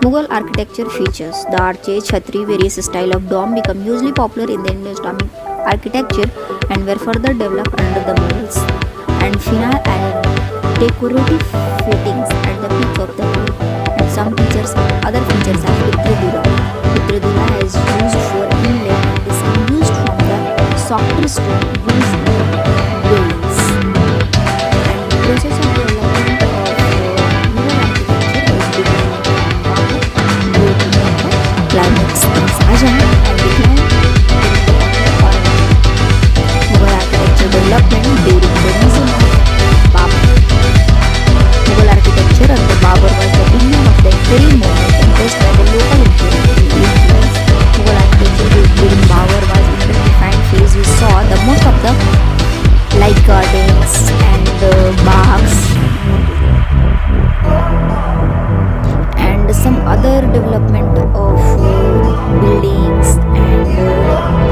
Mughal architecture features the arches, chhatri, various style of dome become hugely popular in the Indian Islamic architecture and were further developed under the Mughals. And final and decorative fittings at the peak of the wall. And some features, other features are Pitradura. Pitradura is used for inlay and is used from the softer stone used in buildings. And the process of development of Mughal architecture is beginning climax in Shahjahan and decline Mughal architecture development during the reign of Babur. Mughal architecture under Babur was the beginning of the imperial movement impressed by the local influence. Mughal architecture during Babur was in the defined phase. We saw the most of the like gardens and bags and some other development of buildings and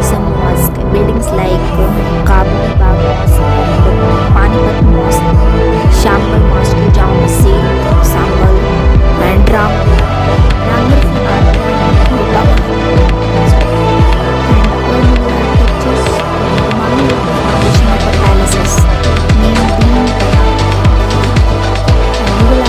some mosque buildings like Kabuli Bagh Mosque and Panipat Mosque, Shambal Mosque, Jama Masjid, Sambal and Ramgar and all Mughal architectures Humayun laid the foundation of the palaces named Deen Dayal. Mughal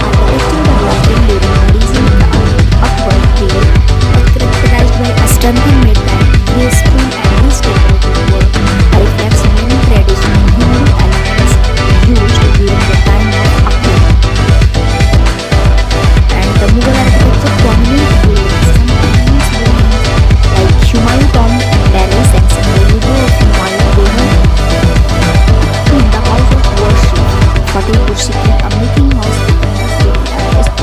architecture development during the reign of the Akbar period was characterized by a stunning midline, graceful and rich decorative work, reflects many traditional Hindu elements used during the time of Akbar. And the Mughal architecture prominent buildings, sometimes like Humayun Tomb and Palace and some the logo of Humayun Begum in the house of worship, Fatehpur Sikri, a meeting house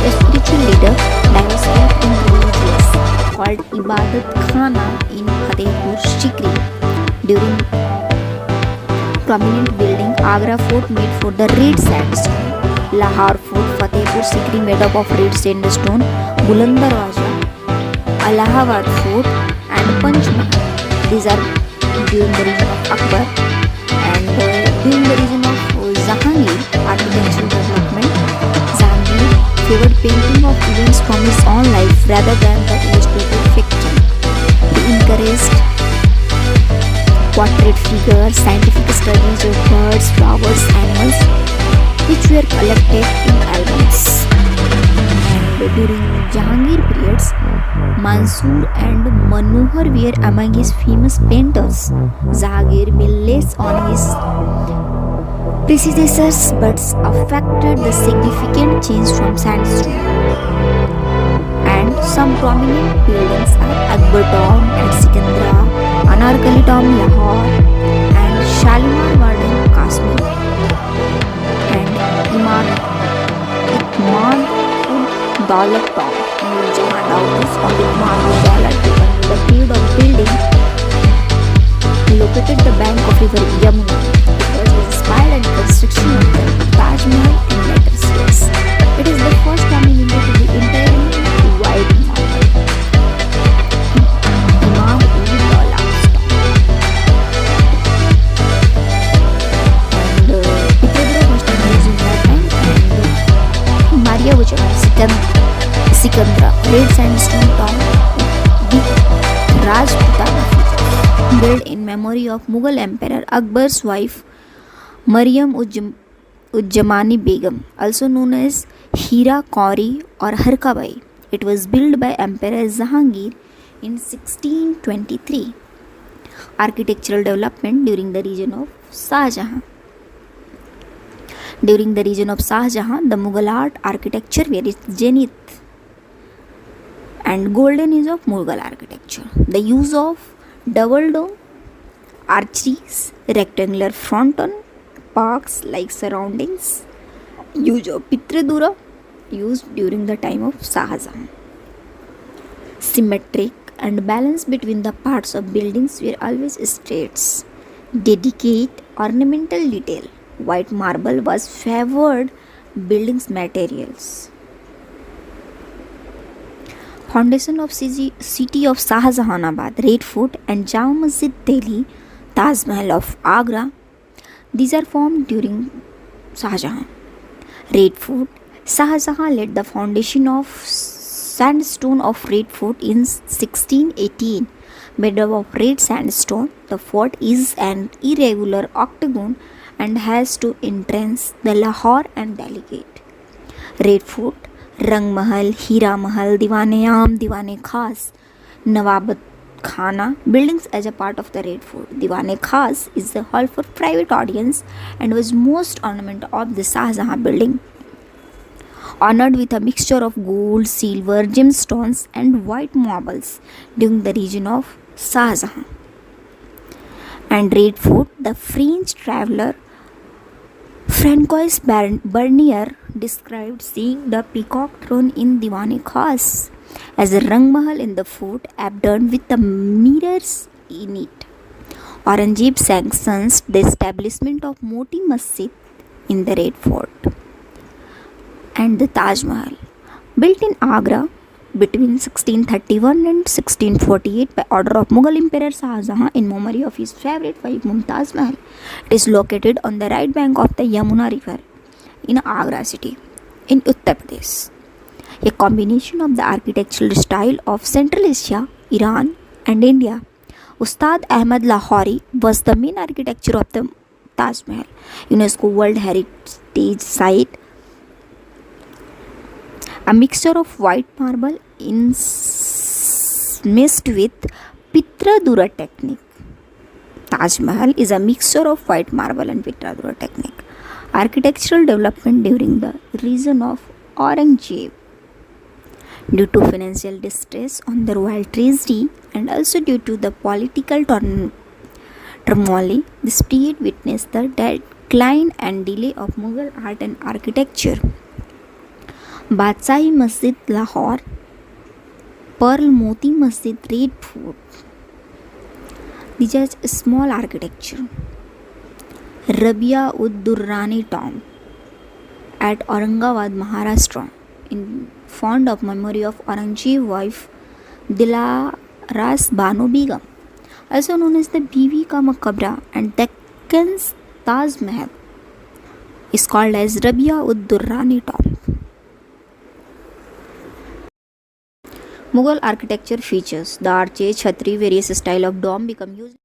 a spiritual leader diversified in religious called Ibadat Khana in Fatehpur Sikri. During prominent building Agra Fort made for the red sandstone, Lahore Fort, Fatehpur Sikri made up of red sandstone, Buland Darwaza, Allahabad Fort and Panch Mahal. These are during the reign of Akbar and during the reign of Jahangir architectural development. Jahangir favored painting of events from his own life rather than the illustrated fiction. He encouraged portrait figures, scientific studies of birds, flowers, animals, which were collected in albums. And during Jahangir periods, Mansoor and Manohar were among his famous painters. Jahangir built less on his predecessors but affected the significant change from sandstone. And some prominent buildings are Akbar Tomb at Sikandra, Anarkali Tomb Lahore and Shalimar Garden Kashmir and Imam ud Daulat Tomb in Jahan Houses of Imam ud Daulat given the period of building located the bank of river Yamuna. It was inspired and construction of the Taj Mahal in later years. It is the first tomb in India to be entirely white marble. Imam ud Daulat Tomb. And Pitradura was used in that time and Maria Sikandra, red sandstone tomb with Rajputana features, built in memory of Mughal Emperor Akbar's wife Maryam Ujjamani Begum, also known as Hira Kauri or Harkabai. It was built by Emperor Jahangir in 1623. Architectural development during the reign of Shahjahan. During the reign of Shahjahan, the Mughal art architecture were its zenith and golden age of Mughal architecture. The use of double dome, archeries, rectangular fronton, parks like surroundings, use of Pitradura used during the time of Shahjahan. Symmetric and balance between the parts of buildings were always straight. Delicate ornamental detail. White marble was favored buildings materials. Foundation of city of Shahjahanabad, Red Fort and Jama Masjid Delhi, Taj Mahal of Agra. These are formed during Shahjahan. Red Fort. Shahjahan laid the foundation of sandstone of Red Fort in 1618. Made up of red sandstone, the fort is an irregular octagon and has two entrances, the Lahore and Delhi Gate. Red Fort, Rang Mahal, Hira Mahal, Diwane-Aam, Diwane Khas, Nawab Khana buildings as a part of the Red Fort. Diwane Khas is the hall for private audience and was most ornament of the Shah Jahan building, honored with a mixture of gold, silver, gemstones, and white marbles during the reign of Shah Jahan. And Red Fort, the French traveler Francois Bernier described seeing the peacock throne in Diwane Khas as a Rang Mahal in the fort, adorned with the mirrors in it. Aurangzeb sanctions the establishment of Moti Masjid in the Red Fort. And the Taj Mahal, built in Agra between 1631 and 1648 by order of Mughal Emperor Shah Jahan in memory of his favorite wife Mumtaz Mahal. It is located on the right bank of the Yamuna River in Agra city in Uttar Pradesh. A combination of the architectural style of Central Asia, Iran and India. Ustad Ahmad Lahori was the main architecture of the Taj Mahal, UNESCO World Heritage Site. A mixture of white marble mixed with Pitradura technique. Taj Mahal is a mixture of white marble and Pitradura technique. Architectural development during the reign of Aurangzeb. Due to financial distress on the royal treasury and also due to the political turmoil, this period witnessed the decline and delay of Mughal art and architecture. Badshahi Masjid Lahore, Pearl Moti Masjid Red Fort. These are small architecture. Rabia ud Durrani tomb at Aurangabad, Maharashtra, in fond of memory of Aurangzeb wife Dilaras Banu Begum, also known as the Bibi Ka Maqbara, and Deccan's Taj Mahal is called as Rabia ud Durrani tomb. Mughal architecture features the arches, chhatri, various style of dome become used.